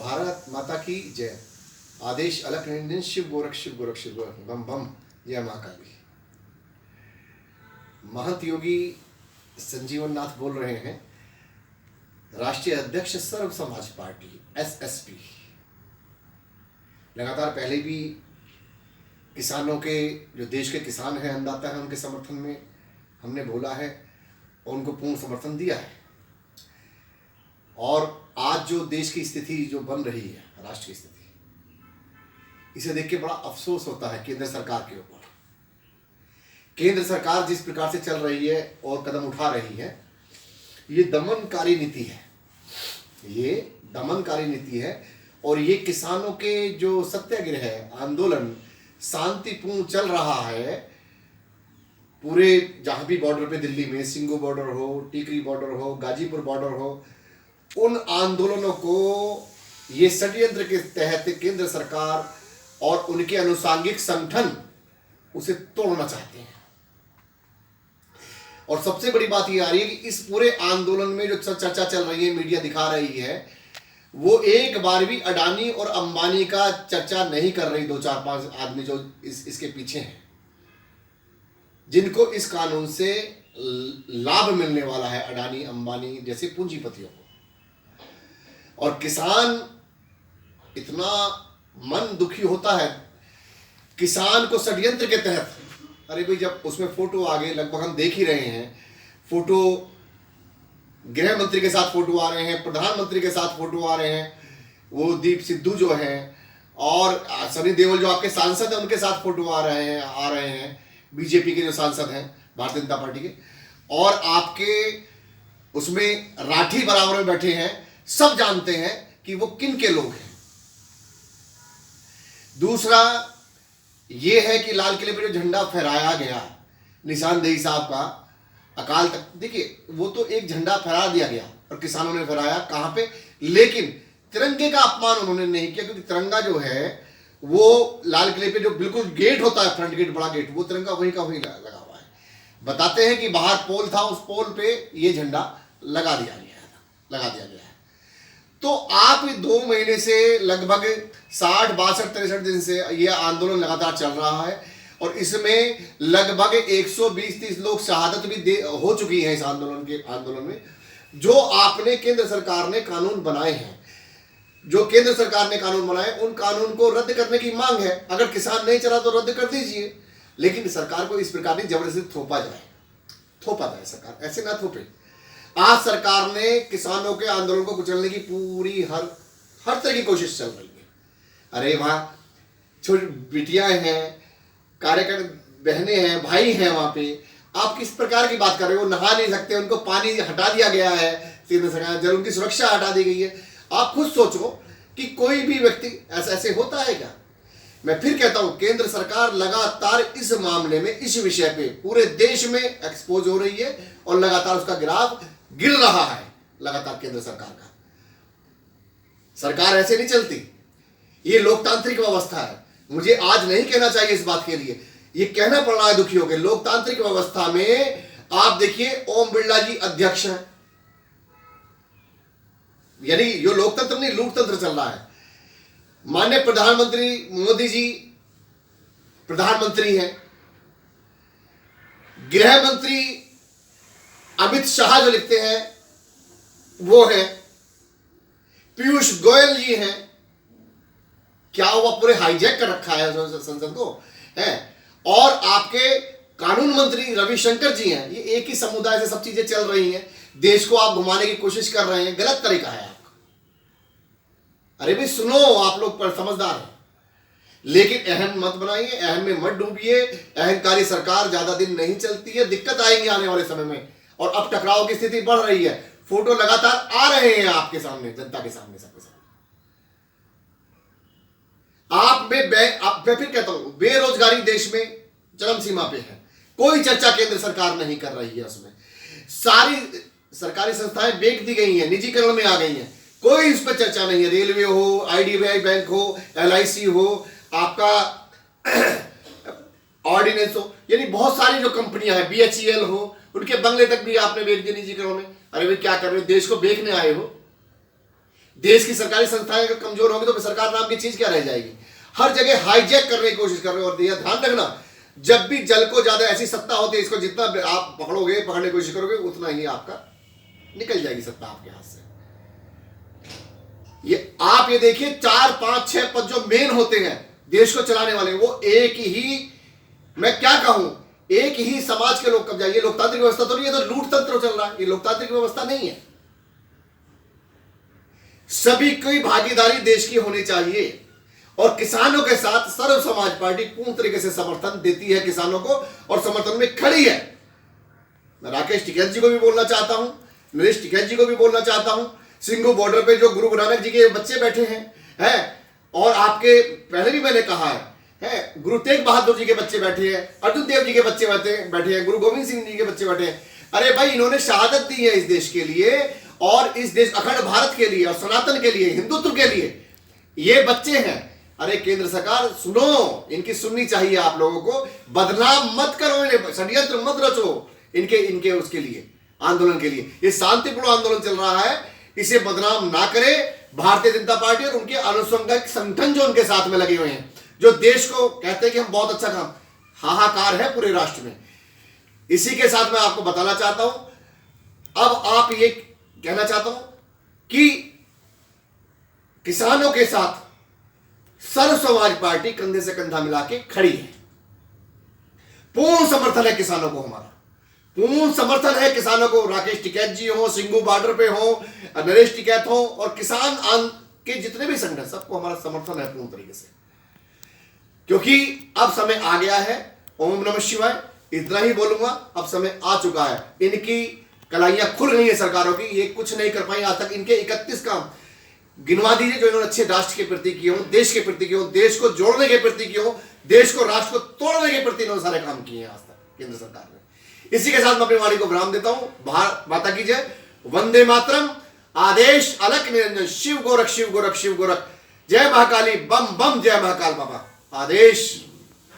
भारत माता की जय। आदेश अलख निरंजन शिव गोरख शिव गोरख शिव गोरख बम बम जय महाकाली। महंत योगी संजीवन नाथ बोल रहे हैं, राष्ट्रीय अध्यक्ष सर्व समाज पार्टी एसएसपी। लगातार पहले भी किसानों के, जो देश के किसान हैं, अन्नदाता हैं, उनके समर्थन में हमने बोला है और उनको पूर्ण समर्थन दिया है। और आज जो देश की स्थिति जो बन रही है, राष्ट्र की स्थिति, इसे देख के बड़ा अफसोस होता है केंद्र सरकार के ऊपर। केंद्र सरकार जिस प्रकार से चल रही है और कदम उठा रही है, ये दमनकारी नीति है, ये दमनकारी नीति है। और ये किसानों के जो सत्याग्रह है, आंदोलन शांतिपूर्ण चल रहा है, पूरे जहां भी बॉर्डर पे, दिल्ली में सिंगू बॉर्डर हो, टीकरी बॉर्डर हो, गाजीपुर बॉर्डर हो, उन आंदोलनों को ये षड्यंत्र के तहत केंद्र सरकार और उनके अनुसांगिक संगठन उसे तोड़ना चाहते हैं। और सबसे बड़ी बात ये आ रही है कि इस पूरे आंदोलन में जो चर्चा चल रही है, मीडिया दिखा रही है, वो एक बार भी अडानी और अंबानी का चर्चा नहीं कर रही। 2-4-5 आदमी जो इसके पीछे हैं, जिनको इस कानून से लाभ मिलने वाला है, अडानी अंबानी जैसे पूंजीपतियों को। और किसान इतना मन दुखी होता है किसान को षड्यंत्र के तहत। अरे भाई, जब उसमें फोटो आ गए, लगभग हम देख ही रहे हैं, फोटो गृह मंत्री के साथ फोटो आ रहे हैं, प्रधानमंत्री के साथ फोटो आ रहे हैं, वो दीप सिद्धू जो हैं और सनी देओल जो आपके सांसद हैं, उनके साथ फोटो आ रहे हैं बीजेपी के जो सांसद हैं, भारतीय जनता पार्टी के। और आपके उसमें राठी बराबर में बैठे हैं, सब जानते हैं कि वो किन के लोग हैं। दूसरा ये है कि लाल किले पर जो झंडा फहराया गया निशानदेही साहब का, अकाल तक, देखिए वो तो एक झंडा फहरा दिया गया और किसानों ने फहराया कहां पे, लेकिन तिरंगे का अपमान उन्होंने नहीं किया, क्योंकि तिरंगा जो है वो लाल किले पे जो बिल्कुल गेट होता है, फ्रंट गेट, बड़ा गेट, वो तिरंगा वहीं का वहीं लगा हुआ है। बताते हैं कि बाहर पोल था, उस पोल पे ये झंडा लगा दिया गया है। तो आप 2 महीने से लगभग 60, 62, 63 दिन से ये आंदोलन लगातार चल रहा है और इसमें लगभग 120-130 लोग शहादत भी हो चुकी है इस आंदोलन में। जो आपने केंद्र सरकार ने कानून बनाए हैं, जो केंद्र सरकार ने कानून बनाए, उन कानून को रद्द करने की मांग है। अगर किसान नहीं चला तो रद्द कर दीजिए, लेकिन सरकार को इस प्रकार की जबरदस्ती थोपा जाए। सरकार ऐसे ना थोपे। आज सरकार ने किसानों के आंदोलन को कुचलने की पूरी हर तरह की कोशिश चल रही है। अरे वहां छोटी बिटियां हैं, कार्यकर्ता बहनें हैं, भाई हैं, वहां पे आप किस प्रकार की बात कर रहे हो? नहा नहीं सकते, उनको पानी हटा दिया गया है, जब उनकी सुरक्षा हटा दी गई है। आप खुद सोचो कि कोई भी व्यक्ति ऐसे होता है क्या? मैं फिर कहता हूं, केंद्र सरकार लगातार इस मामले में, इस विषय पे पूरे देश में एक्सपोज हो रही है और लगातार उसका ग्राफ गिर रहा है। लगातार केंद्र सरकार ऐसे नहीं चलती। ये लोकतांत्रिक व्यवस्था है। मुझे आज नहीं कहना चाहिए इस बात के लिए, ये कहना पड़ रहा है दुखी होकर। लोकतांत्रिक व्यवस्था में आप देखिए, ओम बिरला जी अध्यक्ष हैं, यानी ये लोकतंत्र नहीं, लूटतंत्र चल रहा है। माननीय प्रधानमंत्री मोदी जी प्रधानमंत्री हैं, गृह मंत्री अमित शाह जो लिखते हैं वो हैं, पीयूष गोयल जी हैं। क्या हुआ? पूरे हाईजैक कर रखा है संसद को है। और आपके कानून मंत्री रविशंकर जी हैं। ये एक ही समुदाय से सब चीजें चल रही हैं। देश को आप घुमाने की कोशिश कर रहे हैं, गलत तरीका है आपका। अरे भाई सुनो, आप लोग पर समझदार हैं, लेकिन अहम मत बनाइए, अहम में मत डूबिए। अहंकारी सरकार ज्यादा दिन नहीं चलती है, दिक्कत आएंगे आने वाले समय में। और अब टकराव की स्थिति बढ़ रही है। फोटो लगातार आ रहे हैं आपके सामने, जनता के सामने, सबके सामने। मैं फिर कहता हूं, बेरोजगारी देश में चरम सीमा पे है। कोई चर्चा केंद्र सरकार नहीं कर रही है उसमें। सारी सरकारी संस्थाएं बेच दी गई हैं, निजीकरण में आ गई हैं, कोई उस पर चर्चा नहीं है। रेलवे हो, आईडीबीआई बैंक हो, एलआईसी हो, आपका ऑर्डिनेंस हो, यानी बहुत सारी जो कंपनियां हैं, बीएचईएल हो, उनके बंगले तक भी आपने बेच दिए निजीकरण में। अरे भाई क्या कर रहे हो? देश को बेचने आए हो? देश की सरकारी संस्थाएं अगर कमजोर होंगी तो फिर सरकार नाम की चीज क्या रह जाएगी। हर जगह हाईजैक करने की कोशिश कर रहे हो। और यह ध्यान रखना, जब भी जल को ज्यादा ऐसी सत्ता होती है, इसको जितना आप पकड़ने की कोशिश करोगे उतना ही आपका निकल जाएगी सत्ता आपके हाथ से। ये देखिए 4 5 6 पद जो मेन होते हैं देश को चलाने वाले, वो एक ही, मैं क्या कहूं, एक ही समाज के लोग कब्जा। ये लोकतांत्रिक व्यवस्था तो नहीं है, तो लूट तंत्र चल रहा है। ये लोकतांत्रिक व्यवस्था नहीं है। सभी की भागीदारी देश की होनी चाहिए और किसानों के साथ सर्व समाज पार्टी पूर्ण तरीके से समर्थन देती है किसानों को और समर्थन में खड़ी है। मैं राकेश टिकैत जी को भी बोलना चाहता हूं, नरेश टिकैत जी को भी बोलना चाहता हूं। सिंघू बॉर्डर पे जो गुरु नानक जी के बच्चे बैठे हैं और आपके पहले भी मैंने कहा है गुरु तेग बहादुर जी के बच्चे बैठे हैं, अर्जुन देव जी के बच्चे बैठे हैं, गुरु गोविंद सिंह जी के बच्चे बैठे हैं। अरे भाई, इन्होंने शहादत दी है इस देश के लिए और इस देश अखंड भारत के लिए और सनातन के लिए, हिंदुत्व के लिए ये बच्चे हैं। अरे केंद्र सरकार सुनो, इनकी सुननी चाहिए आप लोगों को। बदनाम मत करो इन्हें, षड्यंत्र मत रचो इनके उसके लिए, आंदोलन के लिए। ये शांतिपूर्ण आंदोलन चल रहा है, इसे बदनाम ना करे भारतीय जनता पार्टी और उनके अनुषंगिक संगठन जो उनके साथ में लगे हुए हैं, जो देश को कहते हैं कि हम बहुत अच्छा काम, हाहाकार है पूरे राष्ट्र में। इसी के साथ मैं आपको बताना चाहता हूं, अब आप ये कहना चाहता हूं कि किसानों के साथ सर्व समाज पार्टी कंधे से कंधा मिला के खड़ी है। पूर्ण समर्थन है किसानों को, हमारा पूर्ण समर्थन है किसानों को। राकेश टिकैत जी हो, सिंघू बॉर्डर पे हो, नरेश टिकैत हो और किसान के जितने भी संगठन, सबको हमारा समर्थन है पूर्ण तरीके से, क्योंकि अब समय आ गया है। ओम नमः शिवाय, इतना ही बोलूंगा। अब समय आ चुका है, इनकी कलाइयां खुल गई है सरकारों की। ये कुछ नहीं कर पाई आज तक। इनके 31 काम गिनवा दीजिए जो इन्होंने अच्छे राष्ट्र के प्रति किए हो, देश के प्रति किए हो, देश को जोड़ने के प्रति किए हो, देश को राष्ट्र को तोड़ने के प्रति इन्होंने सारे काम किए हैं आज तक केंद्र सरकार ने। इसी के साथ मैं अपनी वाणी को विराम देता हूं। भारत माता की जय, वंदे मातरम। आदेश अलख निरंजन, शिव गोरख शिव गोरख शिव गोरख। जय महाकाली, बम बम, जय महाकाल बाबा। आदेश।